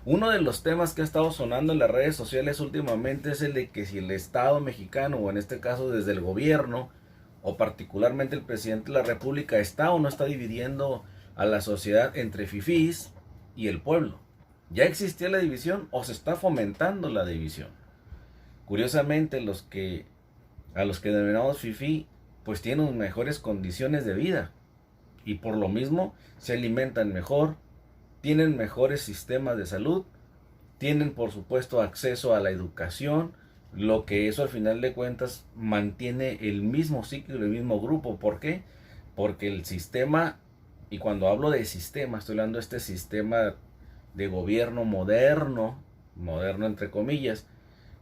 Uno de los temas que ha estado sonando en las redes sociales últimamente es el de que si el Estado mexicano, o en este caso desde el gobierno, o particularmente el presidente de la República, está o no está dividiendo a la sociedad entre fifís y el pueblo. ¿Ya existía la división o se está fomentando la división? Curiosamente, a los que denominamos fifí, pues tienen mejores condiciones de vida y por lo mismo se alimentan mejor, tienen mejores sistemas de salud, tienen por supuesto acceso a la educación, lo que eso al final de cuentas mantiene el mismo ciclo, el mismo grupo. ¿Por qué? Porque el sistema, y cuando hablo de sistema, estoy hablando de este sistema de gobierno moderno, moderno entre comillas,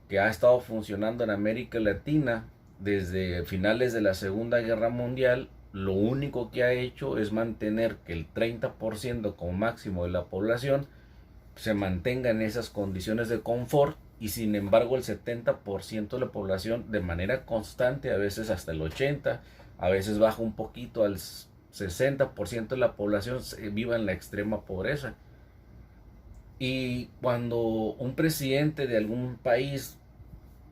que ha estado funcionando en América Latina desde finales de la Segunda Guerra Mundial. Lo único que ha hecho es mantener que el 30% como máximo de la población se mantenga en esas condiciones de confort, y sin embargo el 70% de la población de manera constante, a veces hasta el 80%, a veces baja un poquito al 60% de la población viva en la extrema pobreza. Y cuando un presidente de algún país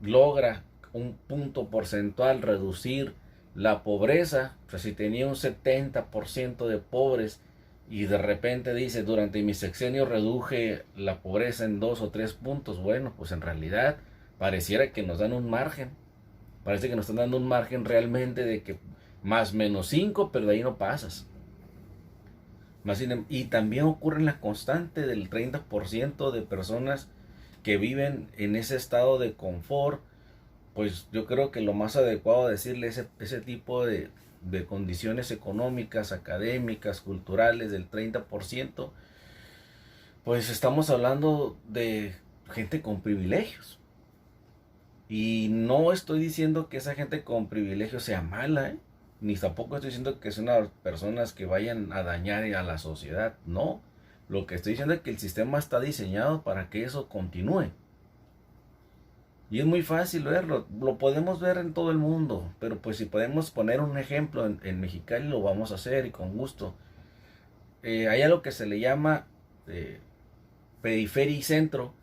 logra un punto porcentual reducir la pobreza, o sea, si tenía un 70% de pobres y de repente dice durante mi sexenio reduje la pobreza en 2 o 3 puntos, bueno, pues en realidad pareciera que nos dan un margen, parece que nos están dando un margen realmente de que más menos 5, pero de ahí no pasas. Y también ocurre en la constante del 30% de personas que viven en ese estado de confort. Pues yo creo que lo más adecuado decirle ese tipo de condiciones económicas, académicas, culturales del 30%, pues estamos hablando de gente con privilegios. Y no estoy diciendo que esa gente con privilegios sea mala, ¿eh? Ni tampoco estoy diciendo que son unas personas que vayan a dañar a la sociedad, no. Lo que estoy diciendo es que el sistema está diseñado para que eso continúe. Y es muy fácil verlo, lo podemos ver en todo el mundo, pero pues si podemos poner un ejemplo en Mexicali lo vamos a hacer y con gusto. Hay algo que se le llama eh, periferia y centro,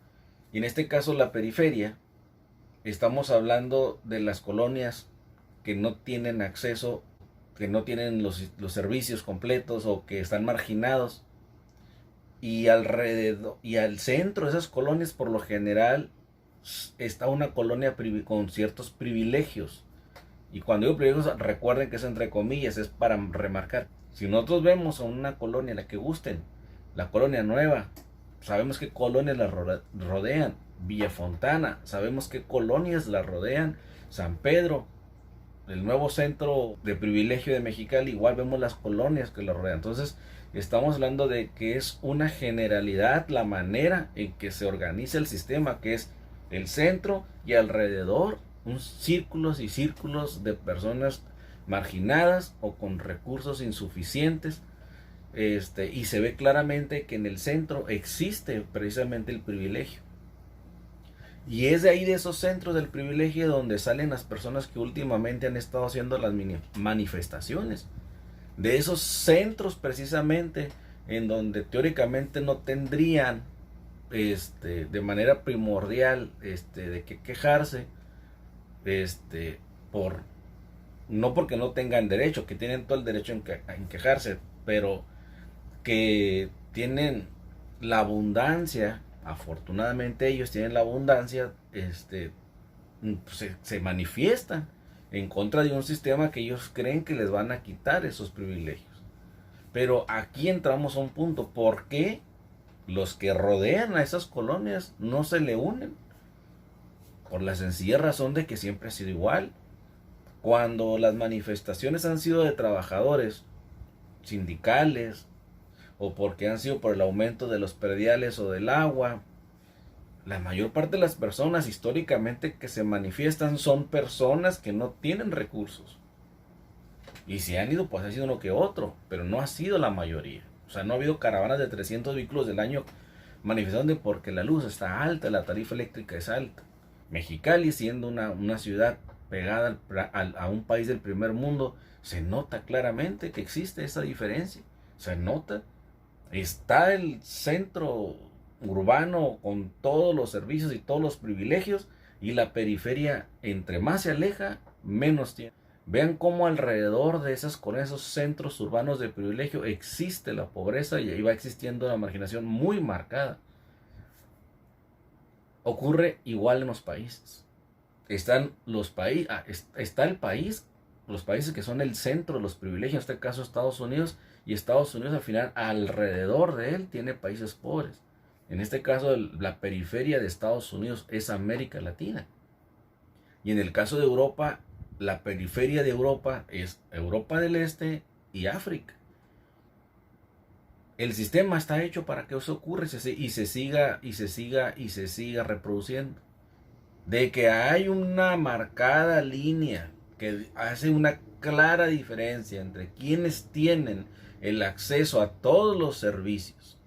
y en este caso la periferia, estamos hablando de las colonias que no tienen acceso, que no tienen los servicios completos o que están marginados, y alrededor y al centro de esas colonias por lo general está una colonia con ciertos privilegios. Y cuando digo privilegios, recuerden que es entre comillas, es para remarcar. Si nosotros vemos a una colonia, la que gusten, la colonia nueva, sabemos qué colonias la rodean. Villa Fontana, sabemos qué colonias la rodean. San Pedro, el nuevo centro de privilegio de Mexicali, igual vemos las colonias que la rodean. Entonces, estamos hablando de que es una generalidad la manera en que se organiza el sistema, que es el centro y alrededor un círculos y círculos de personas marginadas o con recursos insuficientes. Y se ve claramente que en el centro existe precisamente el privilegio. Y es de ahí, de esos centros del privilegio, donde salen las personas que últimamente han estado haciendo las manifestaciones. De esos centros precisamente en donde teóricamente no tendrían de manera primordial de qué quejarse, por no porque no tengan derecho, que tienen todo el derecho en quejarse, pero que tienen la abundancia, afortunadamente ellos tienen la abundancia, se manifiestan en contra de un sistema que ellos creen que les van a quitar esos privilegios. Pero aquí entramos a un punto: ¿por qué los que rodean a esas colonias no se le unen? Por la sencilla razón de que siempre ha sido igual. Cuando las manifestaciones han sido de trabajadores, sindicales, o porque han sido por el aumento de los prediales o del agua, la mayor parte de las personas históricamente que se manifiestan son personas que no tienen recursos. Y si han ido, pues ha sido uno que otro, pero no ha sido la mayoría. O sea, no ha habido caravanas de 300 vehículos del año manifestando porque la luz está alta, la tarifa eléctrica es alta. Mexicali, siendo una ciudad pegada a un país del primer mundo, se nota claramente que existe esa diferencia. Se nota. Está el centro, urbano con todos los servicios y todos los privilegios, y la periferia, entre más se aleja, menos tiene. Vean cómo alrededor de con esos centros urbanos de privilegio existe la pobreza y ahí va existiendo una marginación muy marcada. Ocurre igual en los países. Están los países, está el país, los países que son el centro de los privilegios, en este caso Estados Unidos, y Estados Unidos al final alrededor de él tiene países pobres. En este caso la periferia de Estados Unidos es América Latina. Y en el caso de Europa, la periferia de Europa es Europa del Este y África. El sistema está hecho para que eso ocurra y se siga reproduciendo. De que hay una marcada línea que hace una clara diferencia entre quienes tienen el acceso a todos los servicios,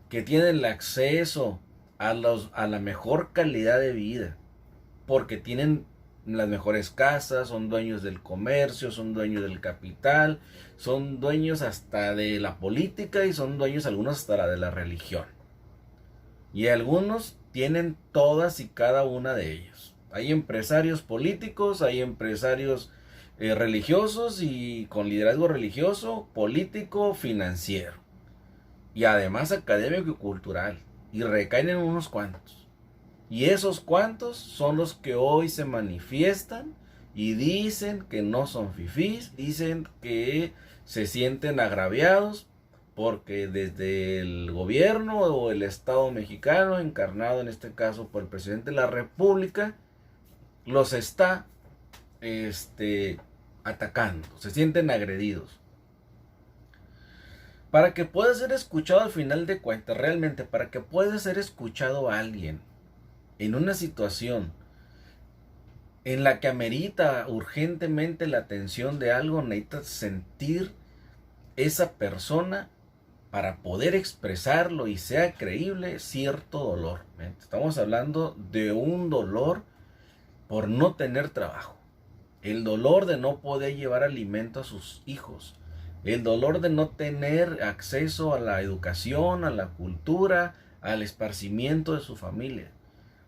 que tienen el acceso a la mejor calidad de vida, porque tienen las mejores casas, son dueños del comercio, son dueños del capital, son dueños hasta de la política y son dueños algunos hasta de la religión. Y algunos tienen todas y cada una de ellos. Hay empresarios políticos, hay empresarios religiosos y con liderazgo religioso, político, financiero. Y además académico y cultural. Y recaen en unos cuantos. Y esos cuantos son los que hoy se manifiestan y dicen que no son fifís, dicen que se sienten agraviados porque desde el gobierno o el Estado mexicano, encarnado en este caso por el presidente de la República, los está atacando, se sienten agredidos. Para que pueda ser escuchado al final de cuentas, realmente para que pueda ser escuchado a alguien en una situación en la que amerita urgentemente la atención de algo, necesita sentir esa persona para poder expresarlo y sea creíble cierto dolor. Estamos hablando de un dolor por no tener trabajo, el dolor de no poder llevar alimento a sus hijos, el dolor de no tener acceso a la educación, a la cultura, al esparcimiento de su familia.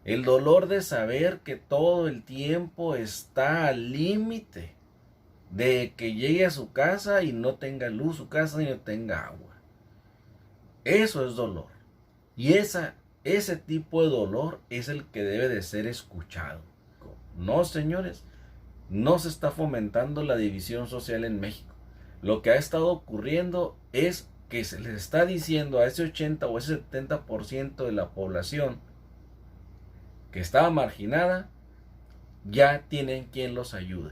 El dolor de saber que todo el tiempo está al límite de que llegue a su casa y no tenga luz su casa y no tenga agua. Eso es dolor. Y ese tipo de dolor es el que debe de ser escuchado. No, señores, no se está fomentando la división social en México. Lo que ha estado ocurriendo es que se les está diciendo a ese 80 o ese 70% de la población que estaba marginada, ya tienen quien los ayude.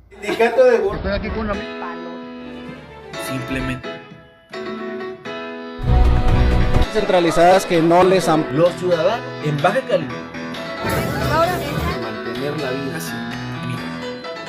Sindicato de Estoy aquí con una... Simplemente centralizadas que no les han... los ciudadanos en Baja California mantener la vida así.